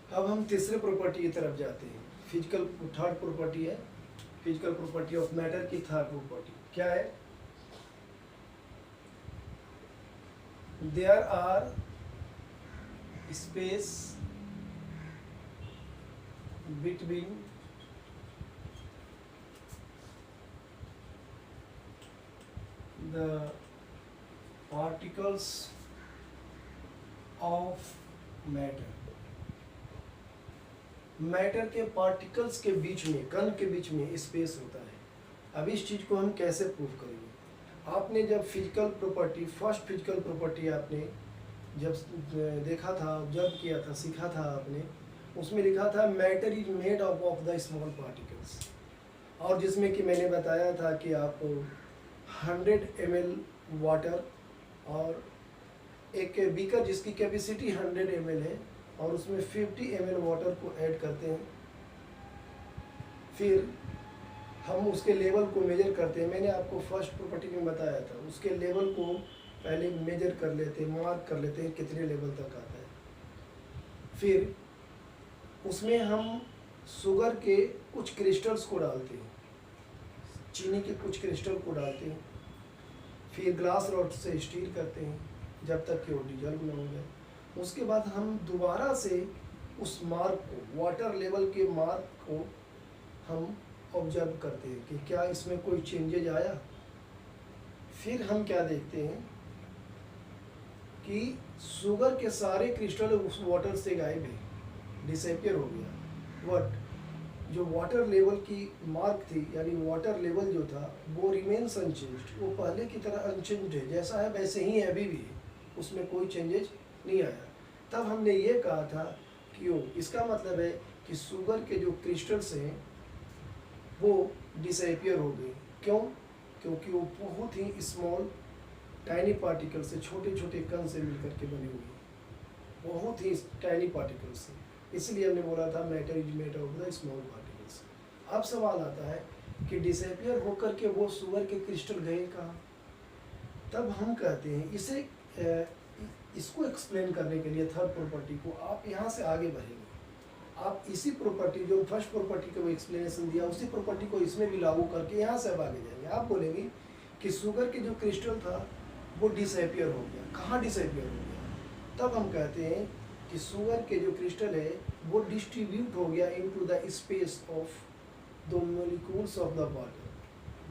अब हम तीसरे प्रॉपर्टी की तरफ जाते हैं। फिजिकल थर्ड प्रॉपर्टी है, फिजिकल प्रॉपर्टी ऑफ मैटर की थर्ड प्रॉपर्टी क्या है? There are space between the particles of matter। Matter के पार्टिकल्स के बीच में, कण के बीच में स्पेस होता है। अब इस चीज को हम कैसे प्रूव करेंगे? आपने जब physical property, first physical property आपने जब देखा था, ऑब्जर्व किया था, सीखा था आपने, उसमें लिखा था matter is made up of the small particles, और जिसमें कि मैंने बताया था कि आप 100 ml वाटर और एक बीकर जिसकी कैपेसिटी 100 ml है और उसमें 50 ml वाटर को ऐड करते हैं, फिर हम उसके लेवल को मेजर करते हैं। मैंने आपको फर्स्ट प्रॉपर्टी में बताया था, उसके लेवल को पहले मेजर कर लेते हैं, मार्क कर लेते हैं कितने लेवल तक आता है। फिर उसमें हम शुगर के कुछ क्रिस्टल्स को डालते हैं, चीनी के कुछ क्रिस्टल को डालते हैं, फिर ग्लास रॉड से स्टीर करते हैं जब तक कि वो डिजल्व ना हो जाए। उसके बाद हम दोबारा से उस मार्क को, वाटर लेवल के मार्क को हम ऑब्जर्व करते हैं कि क्या इसमें कोई चेंजेज आया। फिर हम क्या देखते हैं कि शुगर के सारे क्रिस्टल उस वाटर से गायब है, डिसअपियर हो गया। बट जो वाटर लेवल की मार्क थी, यानी वाटर लेवल जो था वो रिमेन्स अनचेंज्ड, वो पहले की तरह अनचेंज्ड है, जैसा है वैसे ही है, अभी भी है, उसमें कोई चेंजेज नहीं आया। तब हमने ये कहा था कि इसका मतलब है कि शुगर के जो क्रिस्टल्स हैं वो डिसअपियर हो गए। क्यों? क्योंकि वो बहुत ही स्मॉल टाइनी पार्टिकल से, छोटे छोटे कण से मिलकर के बने हुए, बहुत ही टाइनी पार्टिकल से, इसलिए हमने बोला था matter is made of the small particles. अब सवाल आता है कि डिसअपियर होकर के वो शुगर के क्रिस्टल गए कहाँ? तब हम कहते हैं इसको एक्सप्लेन करने के लिए थर्ड प्रॉपर्टी को आप यहाँ से आगे बढ़ेंगे। आप इसी प्रॉपर्टी, जो फर्स्ट प्रॉपर्टी को एक्सप्लेनेशन दिया, उसी प्रॉपर्टी को इसमें भी लागू करके यहाँ से अब आगे जाएंगे। आप बोलेंगे कि शुगर के जो क्रिस्टल था वो डिसअपियर हो गया। कहाँ डिसअपियर हो गया? तब हम कहते हैं कि शुगर के जो क्रिस्टल है वो डिस्ट्रीब्यूट हो गया into the space of the molecules of the water,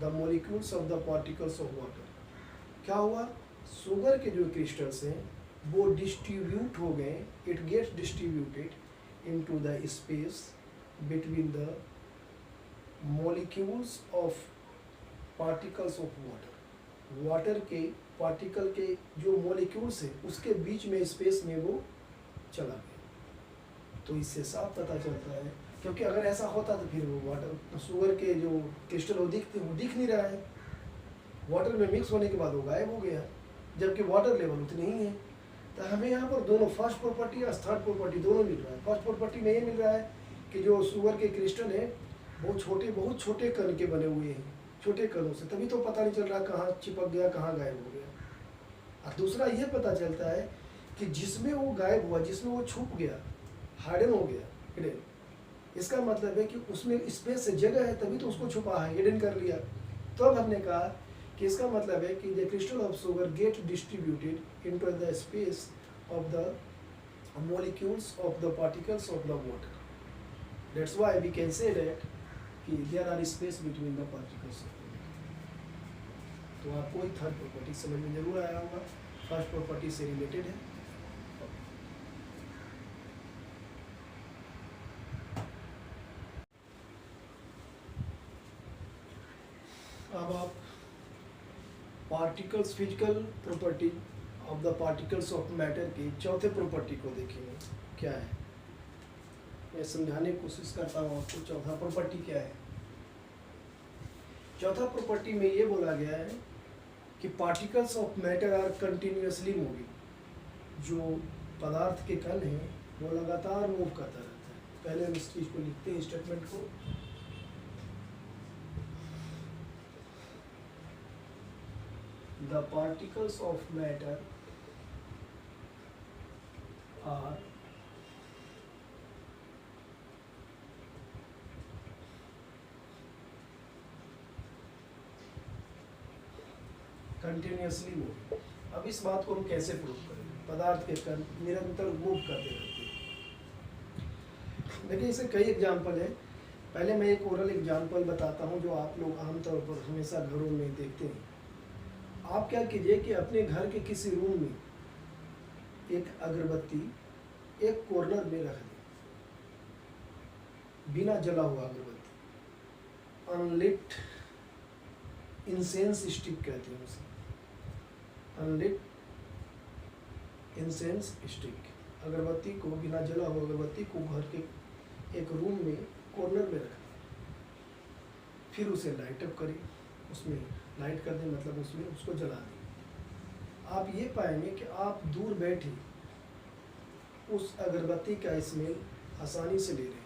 the molecules of the particles of water. क्या हुआ? शुगर के जो क्रिस्टल्स हैं वो डिस्ट्रीब्यूट हो गए, it gets distributed into the space between the molecules of particles of water. Water के particle के जो मॉलिक्यूल्स है उसके बीच में स्पेस में वो चला गया। तो इससे साफ पता चलता है, क्योंकि अगर ऐसा होता तो फिर वो वाटर, शुगर के जो क्रिस्टल वो दिख नहीं रहा है, वाटर में मिक्स होने के बाद वो गायब हो गया, जबकि वाटर लेवल उतनी ही है। तो हमें यहाँ पर दोनों, फर्स्ट प्रॉपर्टी और थर्ड प्रॉपर्टी दोनों मिल रहा है। फर्स्ट प्रॉपर्टी में ये मिल रहा है कि जो शुगर के क्रिस्टल है वो छोटे, बहुत छोटे कण के बने हुए हैं, छोटे कणों से, तभी तो पता नहीं चल रहा कहाँ चिपक गया, कहाँ गायब हो गया। और दूसरा ये पता चलता है कि जिसमें वो गायब हुआ, जिसमें वो छुप गया, हार्डन हो गया, हिडन, इसका मतलब है कि उसमें स्पेस से जगह है, तभी तो उसको छुपा है, हिडन कर लिया। तो अब हमने कहा कि इसका मतलब है कि the crystal of sugar get distributed into the space of the molecules of the particles of the water. That's why we can say that कि there are space between the particles of the water. तो आपको एक third property समझ में जरूर आया होगा, first property से रिलेटेड है। अब आप particles, physical property of the particles of matter की चौथे प्रॉपर्टी को देखेंगे क्या है। मैं समझाने की कोशिश करता हूँ आपको चौथा प्रॉपर्टी क्या है। चौथा प्रॉपर्टी में ये बोला गया है कि particles of matter are continuously moving. जो पदार्थ के कण हैं वो लगातार मूव करता रहता है। पहले हम इस चीज़ को लिखते हैं, स्टेटमेंट को। The particles of matter are continuously move. अब इस बात को हम कैसे प्रूव करेंगे? पदार्थ के कण निरंतर मूव करते रहते हैं। देखिए, इसके कई एग्जाम्पल है। पहले मैं एक ओरल एग्जाम्पल बताता हूँ जो आप लोग आमतौर पर हमेशा घरों में देखते हैं। आप क्या कीजिए कि अपने घर के किसी रूम में एक अगरबत्ती एक कॉर्नर में रख दें, बिना जला हुआ अगरबत्ती, अनलिट इंसेंस स्टिक कहते हैं उसे, अनलिट इंसेंस स्टिक। अगरबत्ती को, बिना जला हुआ अगरबत्ती को घर के एक रूम में कॉर्नर में रखें, फिर उसे लाइट अप करें, उसमें लाइट कर दें, मतलब उसमें उसको जला दें। आप ये पाएंगे कि आप दूर बैठे उस अगरबत्ती का स्मेल आसानी से ले रहे हैं।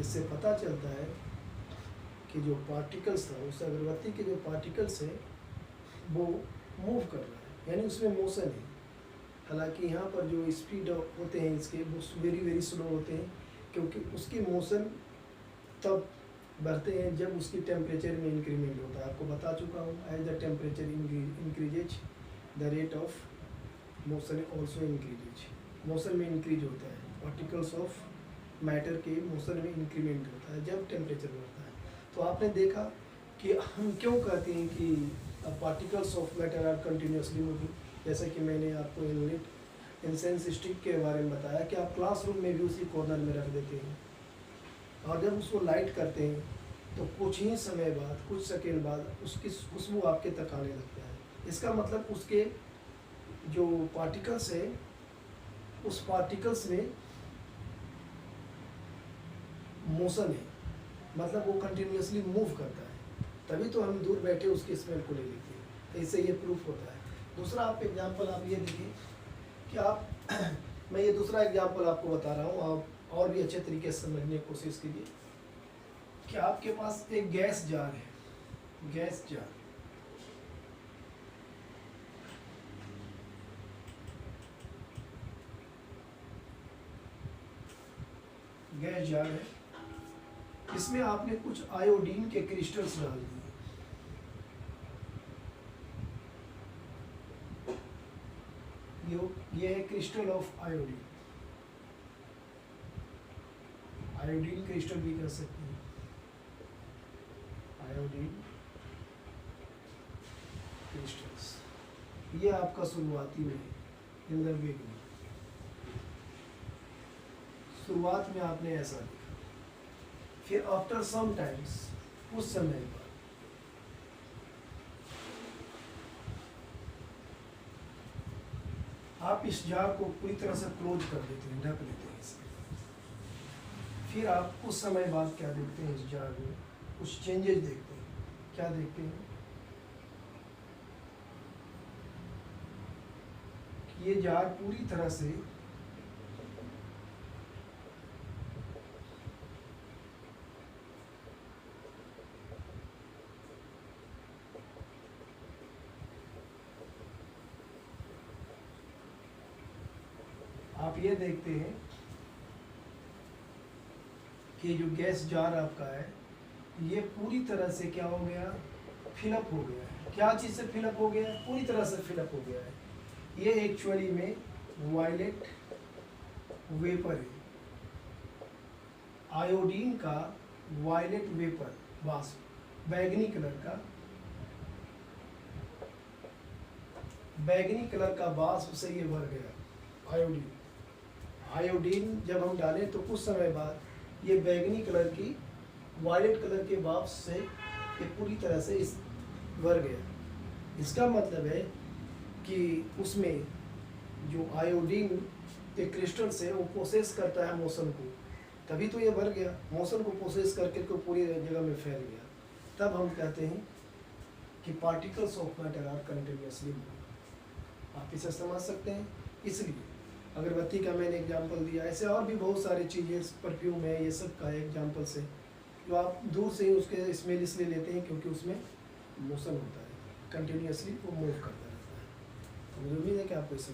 इससे पता चलता है कि जो पार्टिकल्स था, उस अगरबत्ती के जो पार्टिकल्स हैं वो मूव कर रहा है, यानी उसमें मोशन है। हालांकि यहाँ पर जो स्पीड होते हैं इसके वो वेरी वेरी स्लो होते हैं, क्योंकि उसकी मोशन तब बढ़ते हैं जब उसकी टेम्परेचर में इंक्रीमेंट होता है। आपको बता चुका हूँ, as the temperature increases the rate of motion also increases. Motion में इंक्रीज होता है, पार्टिकल्स ऑफ मैटर के मोशन में इंक्रीमेंट होता है जब टेम्परेचर बढ़ता है। तो आपने देखा कि हम क्यों कहते हैं कि particles of matter are continuously moving. जैसे कि मैंने आपको इनलिट इंसेंस स्टिक के बारे में बताया कि आप क्लासरूम में भी उसी कॉर्नर में रख देते हैं, और जब उसको लाइट करते हैं तो कुछ ही समय बाद, कुछ सेकेंड बाद उसकी खुशबू आपके तक आने लगता है। इसका मतलब उसके जो पार्टिकल्स है, उस पार्टिकल्स में मोशन है, मतलब वो कंटिन्यूसली मूव करता है, तभी तो हम दूर बैठे उसकी स्मेल को ले लेते हैं। तो इससे ये प्रूफ होता है। दूसरा आप एग्जांपल आप ये देखिए कि आप मैं ये दूसरा एग्जांपल आपको बता रहा हूँ, आप और भी अच्छे तरीके से समझने की कोशिश कीजिए कि आपके पास एक गैस जार है, गैस जार, गैस जार है, इसमें आपने कुछ आयोडीन के क्रिस्टल्स डाल दिए। ये है crystal of iodine, iodine crystal भी कह सकते हैं, आयोडीन क्रिस्टल्स। ये आपका शुरुआती में इन द बिगिनिंग, शुरुआत में आपने ऐसा देखा। फिर आफ्टर सम टाइम्स, कुछ समय बाद आप इस जार को पूरी तरह से क्लोज कर देते हैं, ढक लेते हैं इसे। फिर आप कुछ समय बाद क्या देखते हैं, इस जार में कुछ चेंजेस देखते हैं। क्या देखते हैं कि ये जार पूरी तरह से आप ये देखते हैं कि जो गैस जार आपका है ये पूरी तरह से क्या हो गया, फिलअप हो गया है। क्या चीज़ से फिलअप हो गया है? पूरी तरह से फिलअप हो गया है। ये एक्चुअली में वायलेट वेपर है, आयोडीन का वायलेट वेपर, वाष्प, बैगनी कलर का, बैगनी कलर का वाष्प से ये भर गया आयोडीन। आयोडीन जब हम डालें तो कुछ समय बाद ये बैगनी कलर की, वायलेट कलर के वाष्प से ये पूरी तरह से इस भर गया। इसका मतलब है कि उसमें जो आयोडीन के क्रिस्टल्स है वो प्रोसेस करता है मोशन को, तभी तो ये भर गया। मोशन को प्रोसेस करके तो पूरी जगह में फैल गया। तब हम कहते हैं कि particles of matter are continuously move. आप इसे समझ सकते हैं। इसलिए अगरबत्ती का मैंने एग्जांपल दिया, ऐसे और भी बहुत सारी चीज़ें, परफ्यूम है, ये सब का एग्जांपल्स है जो आप दूर से ही उसके स्मेल इसलिए लेते हैं क्योंकि उसमें मोशन होता है, कंटिन्यूसली वो मूव करता रहता है। तो मुझे उम्मीद है कि आपको इसे